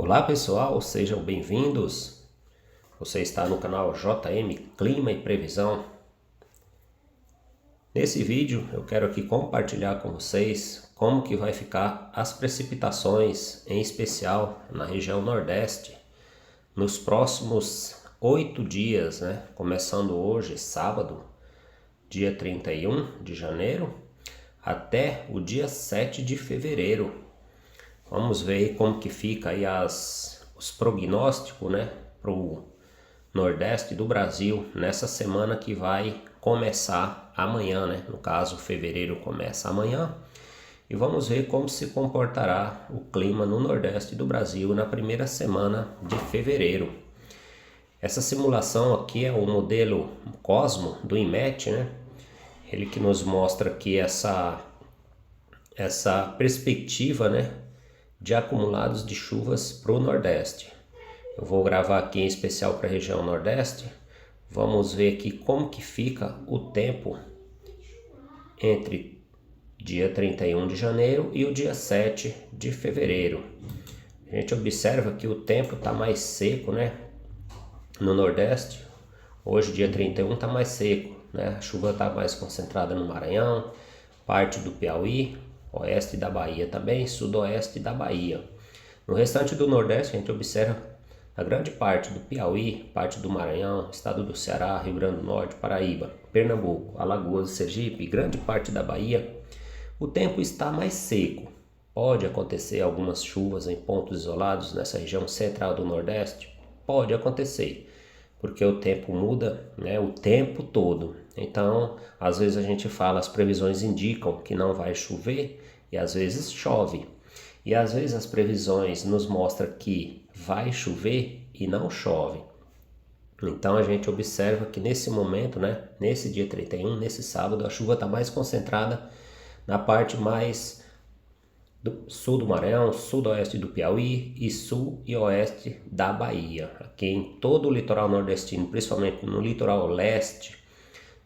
Olá pessoal, sejam bem-vindos. Você está no canal JM Clima e Previsão. Nesse vídeo eu quero aqui compartilhar com vocês como que vai ficar as precipitações, em especial na região Nordeste, nos próximos 8 dias, Começando hoje, sábado, dia 31 de janeiro, até o dia 7 de fevereiro. Vamos ver aí como que fica aí os prognósticos, para o Nordeste do Brasil nessa semana que vai começar amanhã, No caso, fevereiro começa amanhã. E vamos ver como se comportará o clima no Nordeste do Brasil na primeira semana de fevereiro. Essa simulação aqui é o modelo Cosmo do INMET, Ele que nos mostra aqui essa perspectiva, de acumulados de chuvas para o Nordeste. Eu vou gravar aqui em especial para a região Nordeste. Vamos ver aqui como que fica o tempo entre dia 31 de janeiro e o dia 7 de fevereiro. A gente observa que o tempo está mais seco, no Nordeste. Hoje, dia 31, está mais seco, A chuva está mais concentrada no Maranhão, parte do Piauí, oeste da Bahia também, sudoeste da Bahia. No restante do Nordeste, a gente observa a grande parte do Piauí, parte do Maranhão, estado do Ceará, Rio Grande do Norte, Paraíba, Pernambuco, Alagoas, Sergipe, grande parte da Bahia. O tempo está mais seco. Pode acontecer algumas chuvas em pontos isolados nessa região central do Nordeste? Pode acontecer, porque o tempo muda, o tempo todo. Então, às vezes a gente fala, as previsões indicam que não vai chover e às vezes chove. E às vezes as previsões nos mostram que vai chover e não chove. Então a gente observa que nesse momento, nesse dia 31, nesse sábado, a chuva está mais concentrada na parte mais do sul do Maranhão, sudoeste do Piauí e sul e oeste da Bahia. Aqui em todo o litoral nordestino, principalmente no litoral leste,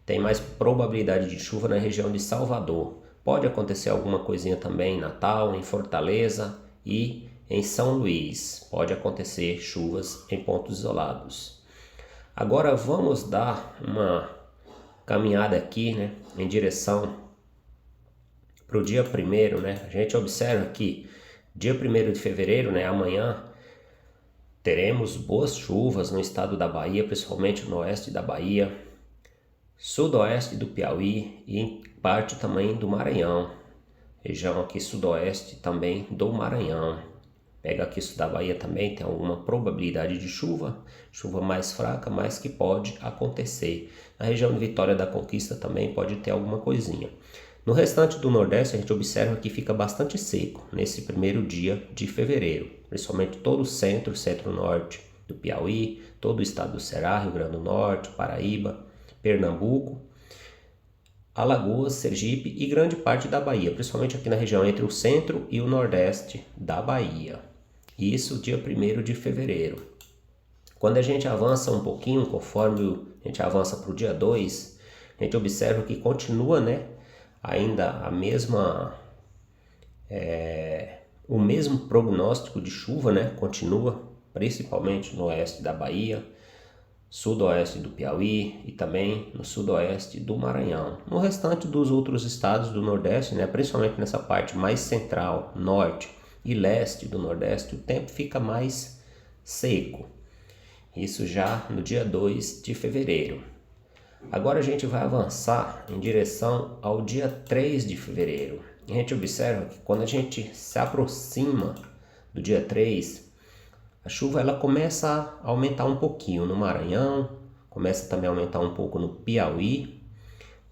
tem mais probabilidade de chuva na região de Salvador. Pode acontecer alguma coisinha também em Natal, em Fortaleza e em São Luís. Pode acontecer chuvas em pontos isolados. Agora vamos dar uma caminhada aqui, em direção para o dia 1º, A gente observa que dia 1º de fevereiro, amanhã, teremos boas chuvas no estado da Bahia, principalmente no oeste da Bahia, sudoeste do Piauí e em parte também do Maranhão. Região aqui sudoeste também do Maranhão. Pega aqui sul da Bahia também, tem alguma probabilidade de chuva mais fraca, mas que pode acontecer. Na região de Vitória da Conquista também pode ter alguma coisinha. No restante do Nordeste, a gente observa que fica bastante seco nesse primeiro dia de fevereiro, principalmente todo o centro-norte do Piauí, todo o estado do Ceará, Rio Grande do Norte, Paraíba, Pernambuco, Alagoas, Sergipe e grande parte da Bahia, principalmente aqui na região entre o centro e o nordeste da Bahia. Isso dia 1º de fevereiro. Quando a gente avança um pouquinho, conforme a gente avança para o dia 2, a gente observa que continua, ainda o mesmo prognóstico de chuva, continua, principalmente no oeste da Bahia, sudoeste do Piauí e também no sudoeste do Maranhão. No restante dos outros estados do Nordeste, principalmente nessa parte mais central, norte e leste do Nordeste, o tempo fica mais seco. Isso já no dia 2 de fevereiro. Agora a gente vai avançar em direção ao dia 3 de fevereiro. A gente observa que quando a gente se aproxima do dia 3, a chuva ela começa a aumentar um pouquinho no Maranhão, começa também a aumentar um pouco no Piauí.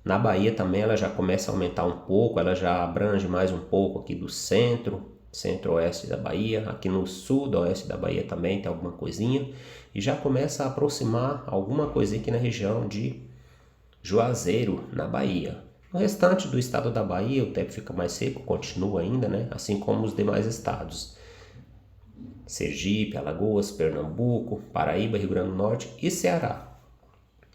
Na Bahia também ela já começa a aumentar um pouco, ela já abrange mais um pouco aqui do centro-oeste da Bahia. Aqui no sudoeste da Bahia também tem alguma coisinha. E já começa a aproximar alguma coisinha aqui na região de Juazeiro, na Bahia. No restante do estado da Bahia o tempo fica mais seco, continua ainda, assim como os demais estados. Sergipe, Alagoas, Pernambuco, Paraíba, Rio Grande do Norte e Ceará.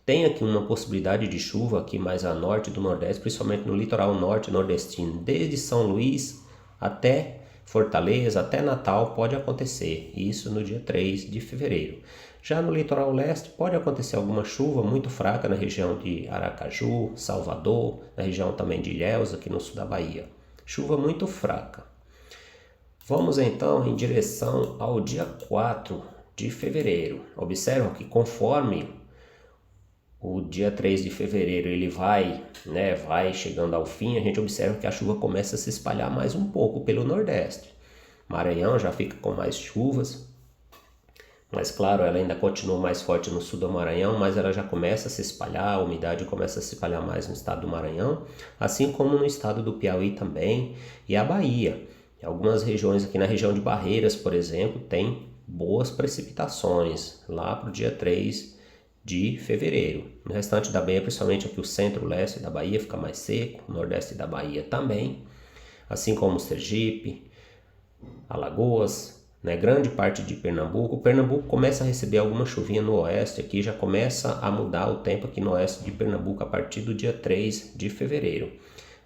Tem aqui uma possibilidade de chuva aqui mais a norte do Nordeste, principalmente no litoral norte nordestino, desde São Luís até Fortaleza, até Natal pode acontecer, isso no dia 3 de fevereiro. Já no litoral leste pode acontecer alguma chuva muito fraca na região de Aracaju, Salvador, na região também de Ilhéus, aqui no sul da Bahia. Chuva muito fraca. Vamos então em direção ao dia 4 de fevereiro. Observa que conforme o dia 3 de fevereiro ele vai chegando ao fim, a gente observa que a chuva começa a se espalhar mais um pouco pelo Nordeste. Maranhão já fica com mais chuvas, mas claro, ela ainda continua mais forte no sul do Maranhão, mas ela já começa a se espalhar, a umidade começa a se espalhar mais no estado do Maranhão, assim como no estado do Piauí também e a Bahia. Em algumas regiões, aqui na região de Barreiras, por exemplo, tem boas precipitações lá para o dia 3 de fevereiro. No restante da Bahia, principalmente aqui o centro-leste da Bahia fica mais seco, o nordeste da Bahia também, assim como o Sergipe, Alagoas, grande parte de Pernambuco. Pernambuco começa a receber alguma chuvinha no oeste, aqui já começa a mudar o tempo aqui no oeste de Pernambuco a partir do dia 3 de fevereiro.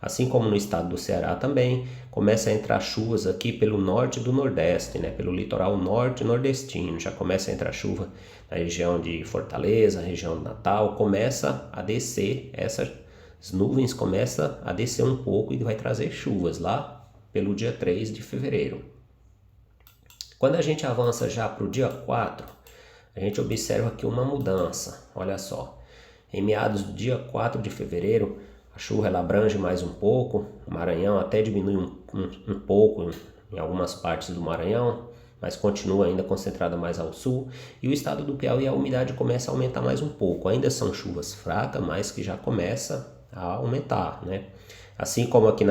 Assim como no estado do Ceará também, começa a entrar chuvas aqui pelo norte do nordeste, pelo litoral norte e nordestino. Já começa a entrar chuva na região de Fortaleza, região de Natal, começa a descer, essas nuvens começam a descer um pouco e vai trazer chuvas lá pelo dia 3 de fevereiro. Quando a gente avança já para o dia 4, a gente observa aqui uma mudança. Olha só, em meados do dia 4 de fevereiro, a chuva ela abrange mais um pouco, o Maranhão até diminui um pouco em algumas partes do Maranhão, mas continua ainda concentrada mais ao sul. E o estado do Piauí, a umidade começa a aumentar mais um pouco. Ainda são chuvas fracas, mas que já começa a aumentar, Assim como aqui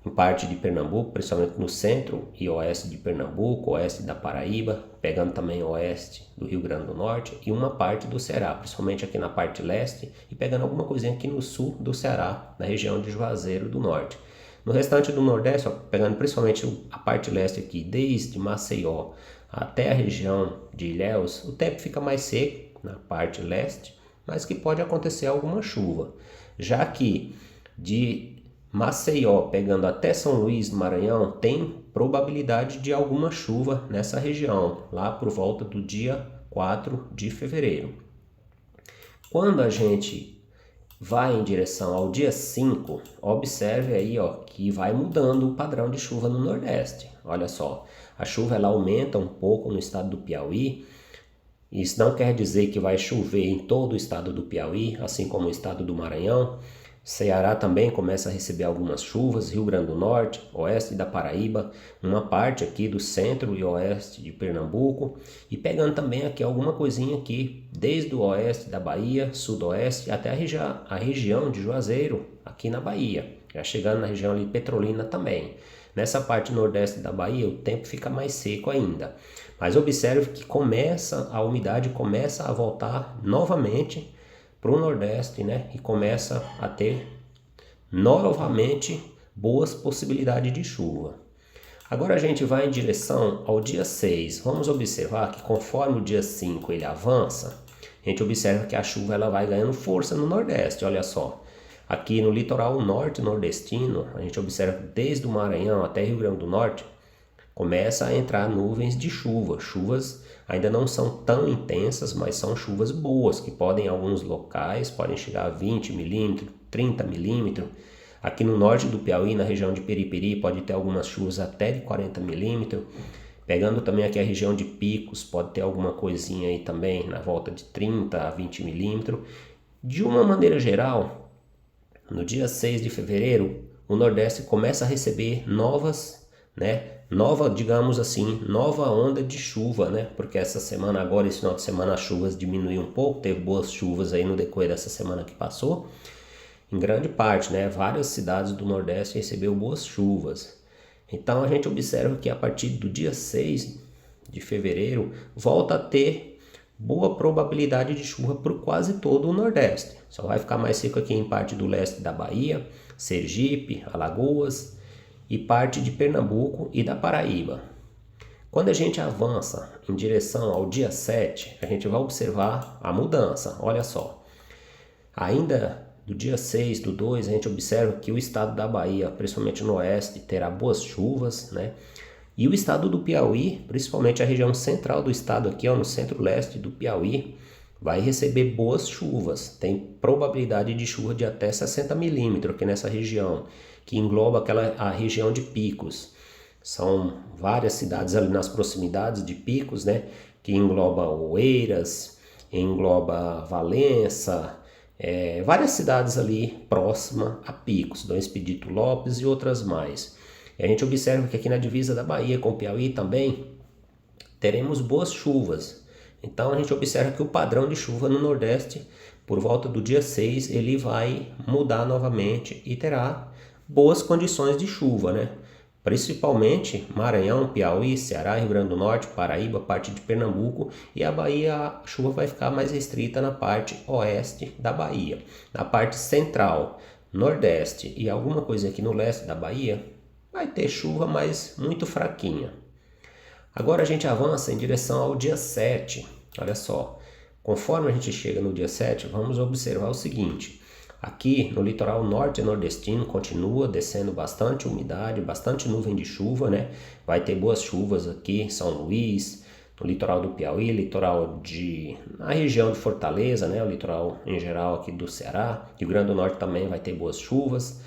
em parte de Pernambuco, principalmente no centro e oeste de Pernambuco, oeste da Paraíba, pegando também o oeste do Rio Grande do Norte e uma parte do Ceará, principalmente aqui na parte leste e pegando alguma coisinha aqui no sul do Ceará, na região de Juazeiro do Norte. No restante do Nordeste, pegando principalmente a parte leste aqui, desde Maceió até a região de Ilhéus, o tempo fica mais seco na parte leste, mas que pode acontecer alguma chuva. Já que de Maceió, pegando até São Luís do Maranhão, tem probabilidade de alguma chuva nessa região, lá por volta do dia 4 de fevereiro. Quando a gente vai em direção ao dia 5, observe aí que vai mudando o padrão de chuva no Nordeste. Olha só, a chuva ela aumenta um pouco no estado do Piauí. Isso não quer dizer que vai chover em todo o estado do Piauí, assim como o estado do Maranhão. Ceará também começa a receber algumas chuvas, Rio Grande do Norte, oeste da Paraíba, uma parte aqui do centro e oeste de Pernambuco e pegando também aqui alguma coisinha aqui, desde o oeste da Bahia, sudoeste até a região de Juazeiro, aqui na Bahia, já chegando na região ali Petrolina também. Nessa parte nordeste da Bahia o tempo fica mais seco ainda, mas observe que a umidade começa a voltar novamente para o Nordeste, e começa a ter novamente boas possibilidades de chuva. Agora a gente vai em direção ao dia 6. Vamos observar que conforme o dia 5 ele avança, a gente observa que a chuva ela vai ganhando força no Nordeste. Olha só, aqui no litoral norte nordestino, a gente observa que desde o Maranhão até Rio Grande do Norte, começa a entrar nuvens de chuva. Chuvas ainda não são tão intensas, mas são chuvas boas, que podem em alguns locais, podem chegar a 20 milímetros, 30 milímetros. Aqui no norte do Piauí, na região de Periperi, pode ter algumas chuvas até de 40 milímetros. Pegando também aqui a região de Picos, pode ter alguma coisinha aí também, na volta de 30 a 20 milímetros. De uma maneira geral, no dia 6 de fevereiro, o Nordeste começa a receber nova onda de chuva, porque essa semana agora, esse final de semana, as chuvas diminuíram um pouco, teve boas chuvas aí no decorrer dessa semana que passou, em grande parte, várias cidades do Nordeste receberam boas chuvas. Então a gente observa que a partir do dia 6 de fevereiro, volta a ter boa probabilidade de chuva por quase todo o Nordeste. Só vai ficar mais seco aqui em parte do leste da Bahia, Sergipe, Alagoas, e parte de Pernambuco e da Paraíba. Quando a gente avança em direção ao dia 7, a gente vai observar a mudança. Olha só, ainda do dia 6 do 2, a gente observa que o estado da Bahia, principalmente no oeste, terá boas chuvas, E o estado do Piauí, principalmente a região central do estado aqui, ó, no centro-leste do Piauí, vai receber boas chuvas. Tem probabilidade de chuva de até 60 milímetros aqui nessa região, que engloba a região de Picos. São várias cidades ali nas proximidades de Picos, né? Que engloba Oeiras, engloba Valença, várias cidades ali próximas a Picos, Dom Expedito Lopes e outras mais. E a gente observa que aqui na divisa da Bahia com o Piauí também teremos boas chuvas. Então a gente observa que o padrão de chuva no Nordeste, por volta do dia 6, ele vai mudar novamente e terá boas condições de chuva, né? Principalmente Maranhão, Piauí, Ceará, Rio Grande do Norte, Paraíba, parte de Pernambuco, e a Bahia a chuva vai ficar mais restrita na parte oeste da Bahia. Na parte central, Nordeste e alguma coisa aqui no leste da Bahia, vai ter chuva, mas muito fraquinha. Agora a gente avança em direção ao dia 7. Olha só, conforme a gente chega no dia 7, vamos observar o seguinte. Aqui no litoral norte e nordestino continua descendo bastante umidade, bastante nuvem de chuva, né? Vai ter boas chuvas aqui em São Luís, no litoral do Piauí, na região de Fortaleza, né? O litoral em geral aqui do Ceará. Rio Grande do Norte também vai ter boas chuvas.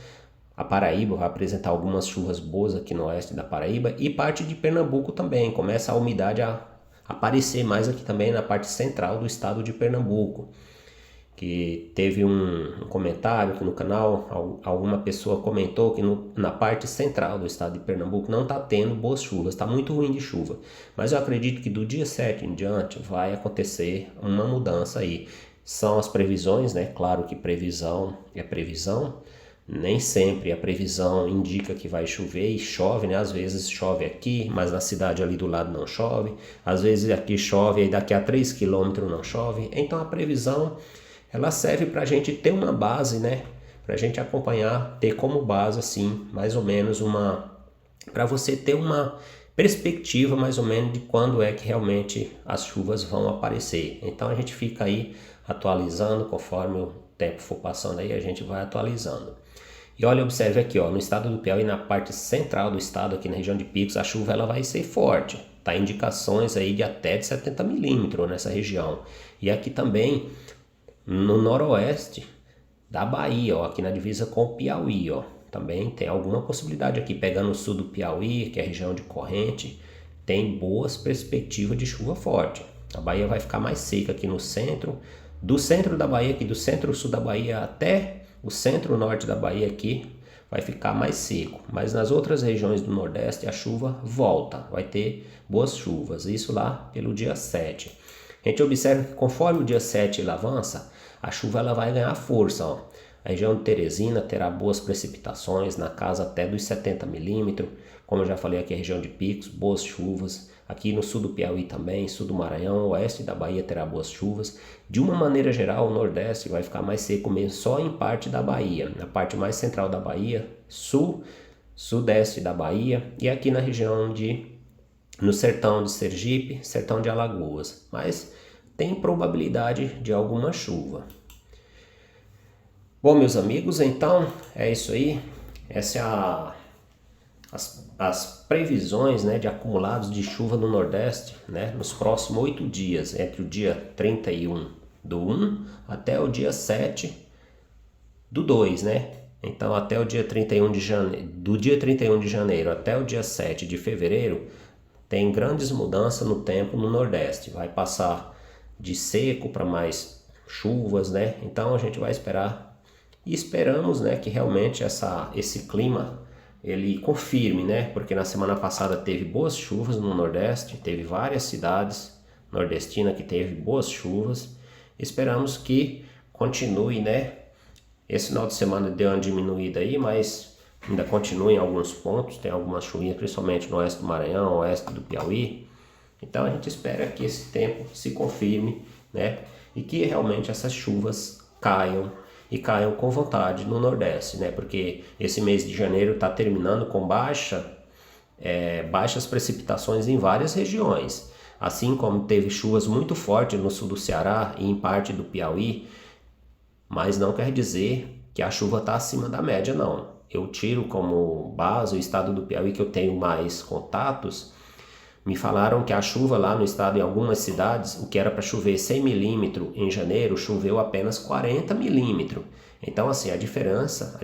A Paraíba vai apresentar algumas chuvas boas aqui no oeste da Paraíba e parte de Pernambuco também. Começa a umidade a aparecer mais aqui também na parte central do estado de Pernambuco. Que teve um comentário aqui no canal, alguma pessoa comentou que na parte central do estado de Pernambuco não está tendo boas chuvas, está muito ruim de chuva. Mas eu acredito que do dia 7 em diante vai acontecer uma mudança aí. São as previsões, né? Claro que previsão é previsão. Nem sempre a previsão indica que vai chover e chove, né? Às vezes chove aqui, mas na cidade ali do lado não chove. Às vezes aqui chove e daqui a 3 quilômetros não chove. Então a previsão ela serve para a gente ter uma base, né? Para a gente acompanhar, ter como base assim, mais ou menos para você ter uma perspectiva mais ou menos de quando é que realmente as chuvas vão aparecer. Então a gente fica aí atualizando, conforme o tempo for passando aí, a gente vai atualizando. E olha, observe aqui, ó, no estado do Piauí, na parte central do estado, aqui na região de Picos, a chuva ela vai ser forte. Tá indicações aí de até de 70 milímetros nessa região. E aqui também no noroeste da Bahia, ó, aqui na divisa com o Piauí, ó, também tem alguma possibilidade aqui, pegando o sul do Piauí, que é a região de corrente, tem boas perspectivas de chuva forte. A Bahia vai ficar mais seca aqui no centro, do centro da Bahia, aqui do centro-sul da Bahia até o centro-norte da Bahia aqui, vai ficar mais seco. Mas nas outras regiões do Nordeste a chuva volta, vai ter boas chuvas, isso lá pelo dia 7. A gente observa que conforme o dia 7 ele avança, a chuva ela vai ganhar força. Ó. A região de Teresina terá boas precipitações, na casa até dos 70 milímetros. Como eu já falei aqui, a região de Picos, boas chuvas. Aqui no sul do Piauí também, sul do Maranhão, oeste da Bahia terá boas chuvas. De uma maneira geral, o Nordeste vai ficar mais seco mesmo, só em parte da Bahia. Na parte mais central da Bahia, sul, sudeste da Bahia e aqui na região no sertão de Sergipe, sertão de Alagoas, mas tem probabilidade de alguma chuva. Bom, meus amigos, então é isso aí. Essa é as previsões, né, de acumulados de chuva no Nordeste, né, nos próximos 8 dias, entre o dia 31/1 até o dia 7/2, né? Então até o dia 31 de janeiro, do dia 31 de janeiro até o dia 7 de fevereiro, tem grandes mudanças no tempo no Nordeste. Vai passar de seco para mais chuvas, né? Então a gente vai esperar e esperamos, né, que realmente esse clima ele confirme, né? Porque na semana passada teve boas chuvas no Nordeste, teve várias cidades nordestinas que teve boas chuvas. Esperamos que continue, né? Esse final de semana deu uma diminuída aí, mas ainda continua em alguns pontos, tem algumas chuvinhas, principalmente no oeste do Maranhão, oeste do Piauí. Então a gente espera que esse tempo se confirme, né? E que realmente essas chuvas caiam e caiam com vontade no Nordeste, né? Porque esse mês de janeiro está terminando com baixas precipitações em várias regiões. Assim como teve chuvas muito fortes no sul do Ceará e em parte do Piauí, mas não quer dizer que a chuva está acima da média, não. eu tiro como base o estado do Piauí, que eu tenho mais contatos. Me falaram que a chuva lá no estado, em algumas cidades, o que era para chover 100 milímetros em janeiro, choveu apenas 40 milímetros. Então, assim, a diferença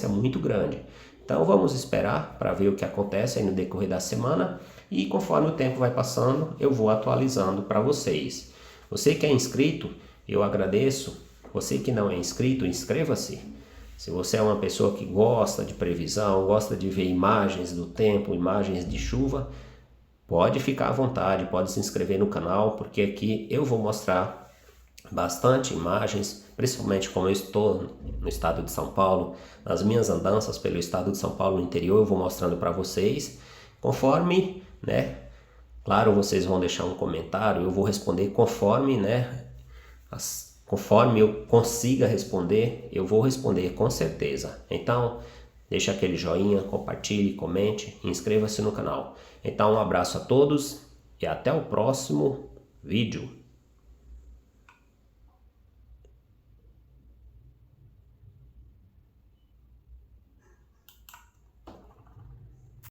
é muito grande. Então, vamos esperar para ver o que acontece aí no decorrer da semana e conforme o tempo vai passando, eu vou atualizando para vocês. Você que é inscrito, eu agradeço. Você que não é inscrito, inscreva-se. Se você é uma pessoa que gosta de previsão, gosta de ver imagens do tempo, imagens de chuva, pode ficar à vontade, pode se inscrever no canal, porque aqui eu vou mostrar bastante imagens, principalmente como eu estou no estado de São Paulo, nas minhas andanças pelo estado de São Paulo no interior, eu vou mostrando para vocês, conforme, né, claro, vocês vão deixar um comentário, eu vou responder conforme, né, conforme eu consiga responder, eu vou responder com certeza. Então, deixa aquele joinha, compartilhe, comente e inscreva-se no canal. Então, um abraço a todos e até o próximo vídeo.